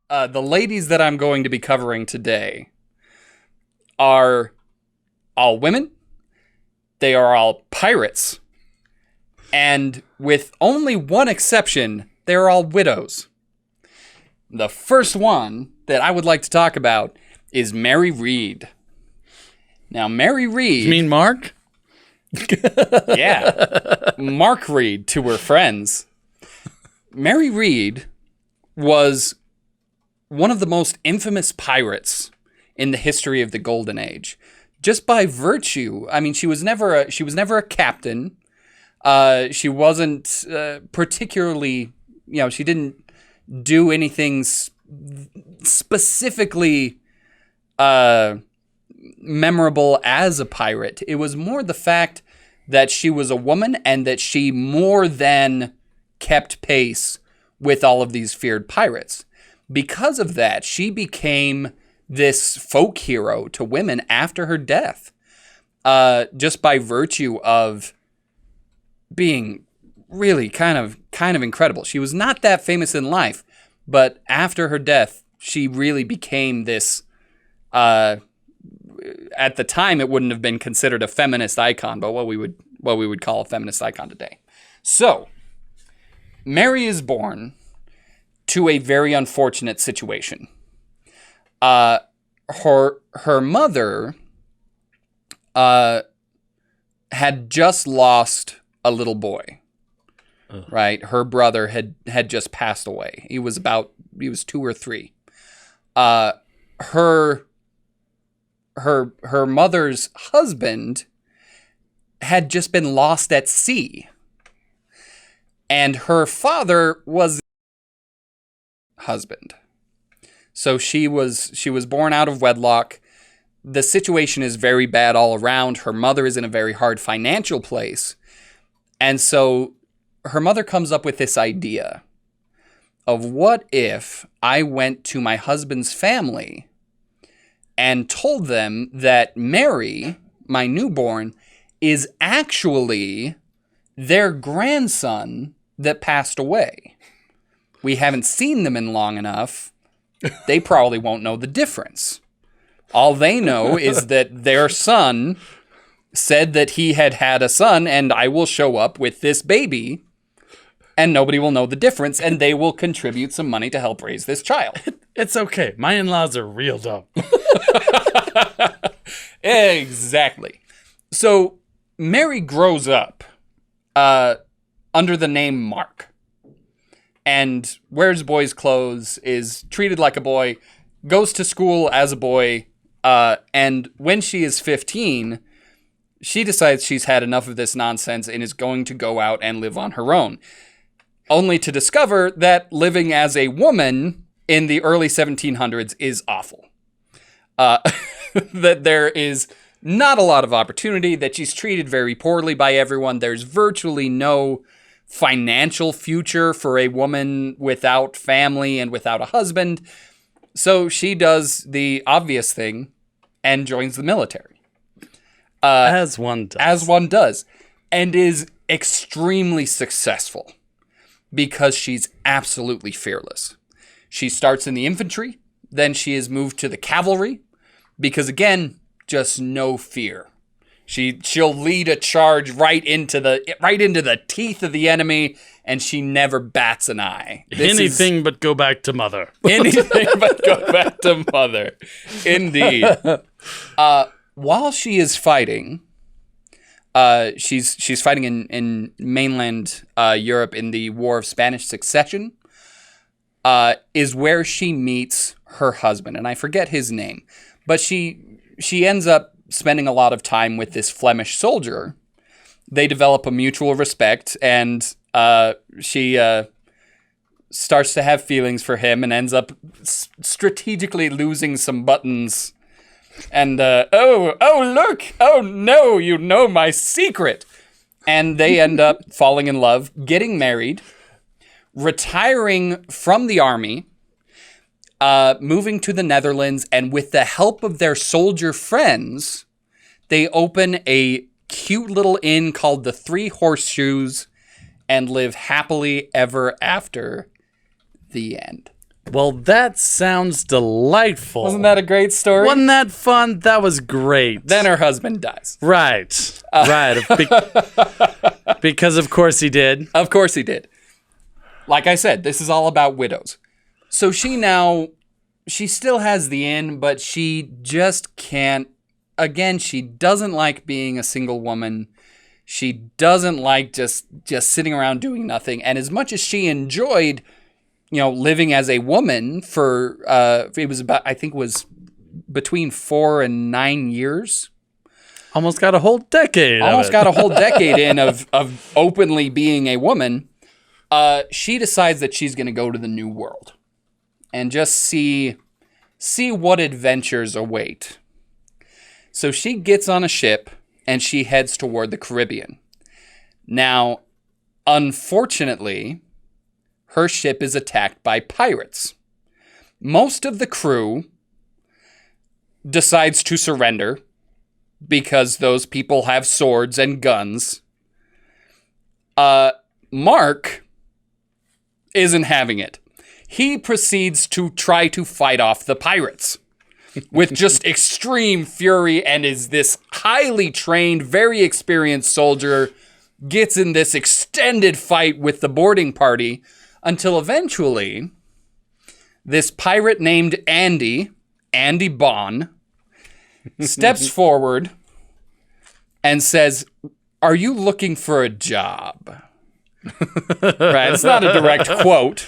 The ladies that I'm going to be covering today are all women. They are all pirates. And with only one exception, they're all widows. The first one that I would like to talk about is Mary Read. Now, Mary Read... You mean Mark? Yeah. Mark Read to her friends. Mary Read was one of the most infamous pirates in the history of the Golden Age. Just by virtue, I mean, she was never a captain. She wasn't particularly, she didn't do anything specifically memorable as a pirate. It was more the fact that she was a woman and that she more than kept pace with all of these feared pirates. Because of that, she became this folk hero to women after her death, just by virtue of being really kind of incredible. She was not that famous in life, but after her death, she really became this, at the time it wouldn't have been considered a feminist icon, but what we would call a feminist icon today. So, Mary is born to a very unfortunate situation. Her mother had just lost a little boy. Right? Her brother had just passed away. He was 2 or 3. Her mother's husband had just been lost at sea. And her father was husband. So she was born out of wedlock. The situation is very bad all around. Her mother is in a very hard financial place. And so her mother comes up with this idea of, what if I went to my husband's family and told them that Mary, my newborn, is actually their grandson that passed away. We haven't seen them in long enough. They probably won't know the difference. All they know is that their son said that he had a son, and I will show up with this baby, and nobody will know the difference, and they will contribute some money to help raise this child. It's okay. My in-laws are real dumb. Exactly. So Mary grows up under the name Mark, and wears boys' clothes, is treated like a boy, goes to school as a boy, and when she is 15, she decides she's had enough of this nonsense and is going to go out and live on her own, only to discover that living as a woman in the early 1700s is awful. That there is not a lot of opportunity, that she's treated very poorly by everyone. There's virtually no financial future for a woman without family and without a husband. So she does the obvious thing and joins the military. As one does. And is extremely successful because she's absolutely fearless. She starts in the infantry, then she is moved to the cavalry because, again, just no fear. She'll lead a charge right into the teeth of the enemy, and she never bats an eye. Anything but go back to mother. Anything but go back to mother. Indeed. While she is fighting, she's fighting in mainland Europe in the War of Spanish Succession, is where she meets her husband, and I forget his name, but she ends up spending a lot of time with this Flemish soldier. They develop a mutual respect, and she starts to have feelings for him and ends up strategically losing some buttons. And, oh, look! Oh, no, you know my secret! And they end up falling in love, getting married, retiring from the army, moving to the Netherlands, and with the help of their soldier friends, they open a cute little inn called the Three Horseshoes and live happily ever after. The end. Well, that sounds delightful. Wasn't that a great story? Wasn't that fun? That was great. Then her husband dies. Right. Right. Because of course he did. Of course he did. Like I said, this is all about widows. So she still has the inn, but she just can't. Again, she doesn't like being a single woman. She doesn't like just sitting around doing nothing. And as much as she enjoyed, living as a woman for, it was about, I think it was between 4 and 9 years. Almost got a whole decade. Almost got a whole decade in of openly being a woman. She decides that she's going to go to the New World and just see what adventures await. So she gets on a ship and she heads toward the Caribbean. Now, unfortunately, her ship is attacked by pirates. Most of the crew decides to surrender because those people have swords and guns. Mark isn't having it. He proceeds to try to fight off the pirates with just extreme fury, and is this highly trained, very experienced soldier, gets in this extended fight with the boarding party until eventually this pirate named Andy Bonn, steps forward and says, "Are you looking for a job?" Right, it's not a direct quote.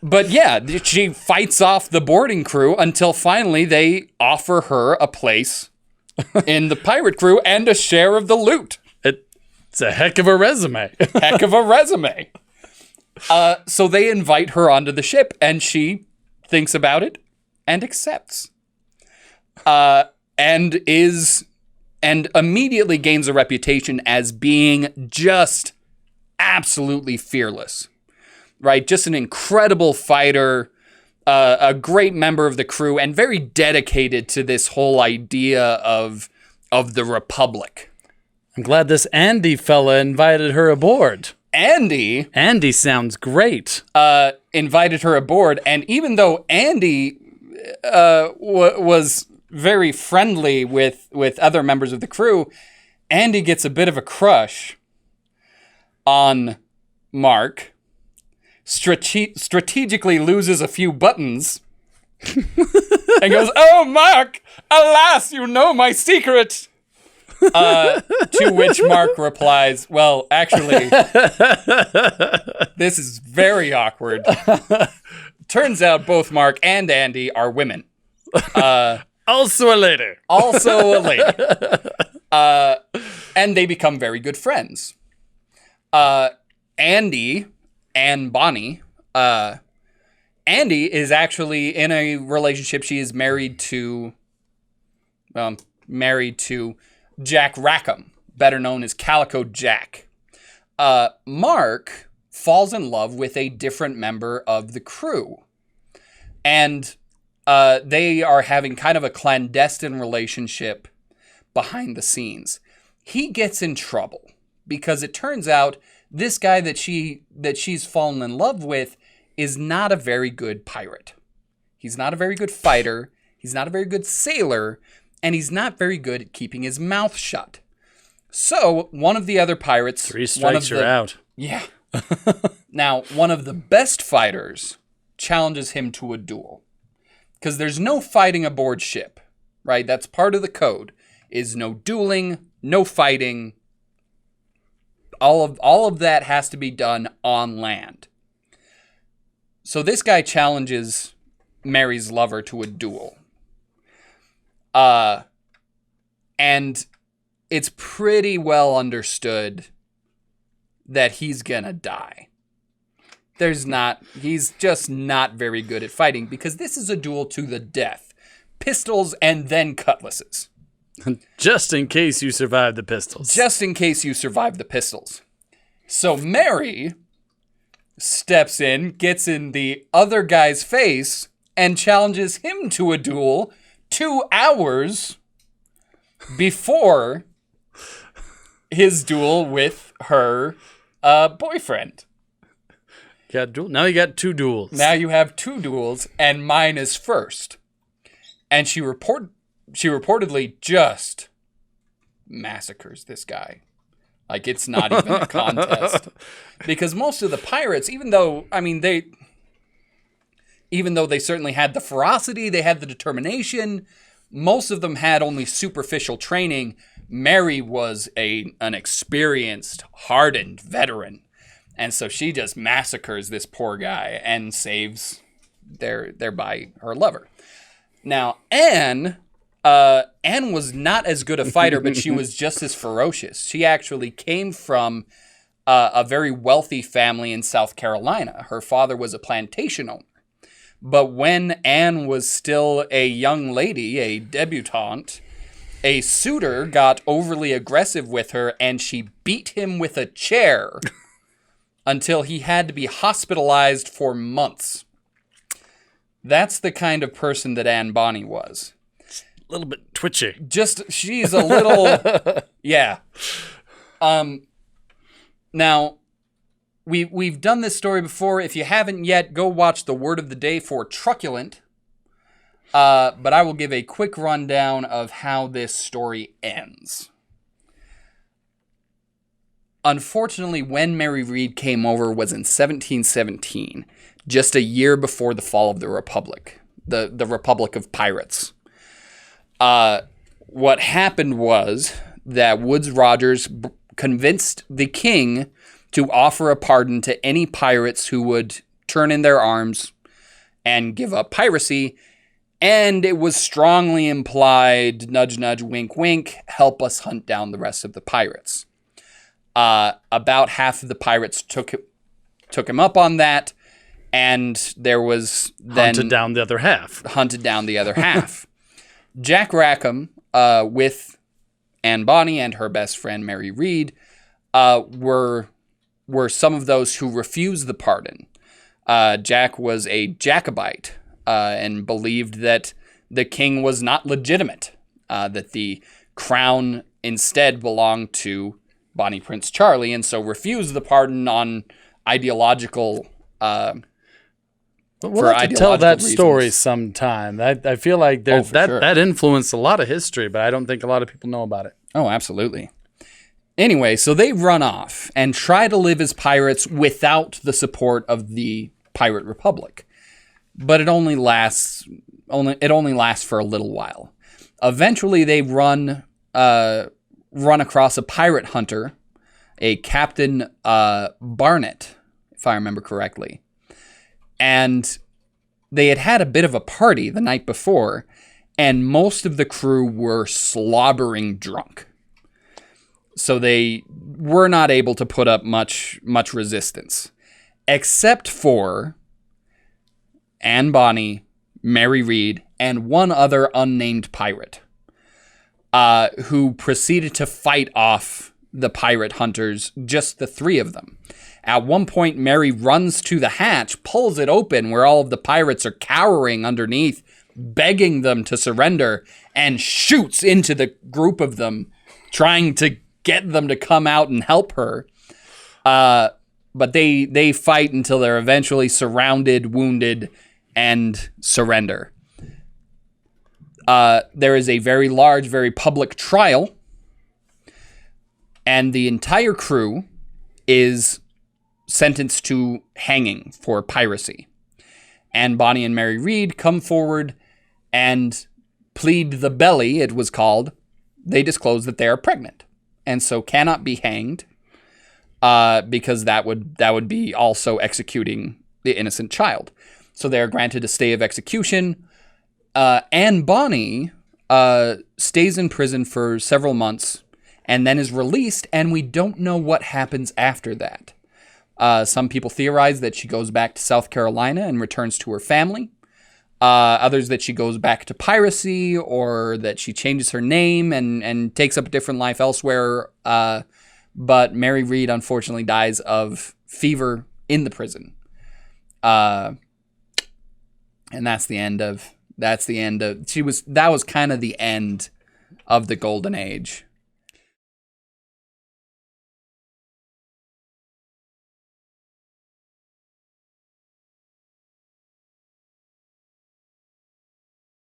But yeah, she fights off the boarding crew until finally they offer her a place in the pirate crew and a share of the loot. It's a heck of a resume. Heck of a resume. So they invite her onto the ship, and she thinks about it and accepts. And immediately gains a reputation as being just absolutely fearless, right? Just an incredible fighter, a great member of the crew, and very dedicated to this whole idea of the Republic. I'm glad this Andy fella invited her aboard. Andy sounds great. Invited her aboard, and even though Andy was very friendly with other members of the crew, Andy gets a bit of a crush on Mark, strategically loses a few buttons, and goes, "Oh, Mark, alas, you know my secret." To which Mark replies, "Well, actually, this is very awkward. Turns out both Mark and Andy are women." Also a lady. And they become very good friends. Andy and Bonny. Andy is actually in a relationship. She is married to Jack Rackham, better known as Calico Jack. Mark falls in love with a different member of the crew. And they are having kind of a clandestine relationship behind the scenes. He gets in trouble because it turns out this guy that she's fallen in love with is not a very good pirate. He's not a very good fighter. He's not a very good sailor. And he's not very good at keeping his mouth shut. So one of the other pirates... 3 strikes, you're out. Yeah. Now, one of the best fighters challenges him to a duel. Because there's no fighting aboard ship, right? That's part of the code, is no dueling, no fighting. All of that has to be done on land. So this guy challenges Mary's lover to a duel. And it's pretty well understood that he's gonna die. He's just not very good at fighting because this is a duel to the death. Pistols and then cutlasses. Just in case you survive the pistols. So Mary steps in, gets in the other guy's face, and challenges him to a duel 2 hours before his duel with her boyfriend. Now you got 2 duels. Now you have 2 duels, and mine is first. And she reportedly just massacres this guy. Like, it's not even a contest. Because most of the pirates, even though they certainly had the ferocity, they had the determination, most of them had only superficial training. Mary was an experienced, hardened veteran. And so she just massacres this poor guy and saves thereby her lover. Now, Anne was not as good a fighter, but she was just as ferocious. She actually came from a very wealthy family in South Carolina. Her father was a plantation owner. But when Anne was still a young lady, a debutante, a suitor got overly aggressive with her, and she beat him with a chair until he had to be hospitalized for months. That's the kind of person that Anne Bonny was. A little bit twitchy. She's a little, yeah. Now, we've done this story before. If you haven't yet, go watch the word of the day for truculent. But I will give a quick rundown of how this story ends. Unfortunately, when Mary Read came over was in 1717, just a year before the fall of the Republic, the Republic of Pirates. What happened was that Woodes Rogers convinced the king to offer a pardon to any pirates who would turn in their arms and give up piracy. And it was strongly implied, nudge, nudge, wink, wink, help us hunt down the rest of the pirates. About half of the pirates took him up on that, and there was then... Hunted down the other half. Jack Rackham, with Anne Bonny and her best friend Mary Read, were some of those who refused the pardon. Jack was a Jacobite, and believed that the king was not legitimate, that the crown instead belonged to Bonnie Prince Charlie, and so refused the pardon on ideological we'll have to tell that story sometime. I feel like that influenced a lot of history, but I don't think a lot of people know about it. Oh, absolutely. Anyway, so they run off and try to live as pirates without the support of the Pirate Republic. But it only lasts for a little while. Eventually, they run across a pirate hunter, a Captain Barnett, if I remember correctly. And they had a bit of a party the night before, and most of the crew were slobbering drunk. So they were not able to put up much resistance, except for Anne Bonny, Mary Read, and one other unnamed pirate, who proceeded to fight off the pirate hunters, just the 3 of them. At one point, Mary runs to the hatch, pulls it open where all of the pirates are cowering underneath, begging them to surrender, and shoots into the group of them, trying to get them to come out and help her. But they fight until they're eventually surrounded, wounded, and surrender. There is a very large, very public trial, and the entire crew is sentenced to hanging for piracy. And Bonny and Mary Read come forward and plead the belly, it was called. They disclose that they are pregnant, and so cannot be hanged, because that would be also executing the innocent child. So they are granted a stay of execution. Anne Bonny stays in prison for several months and then is released, and we don't know what happens after that. Some people theorize that she goes back to South Carolina and returns to her family. Others that she goes back to piracy, or that she changes her name and takes up a different life elsewhere. But Mary Read unfortunately dies of fever in the prison. And that was kind of the end of the Golden Age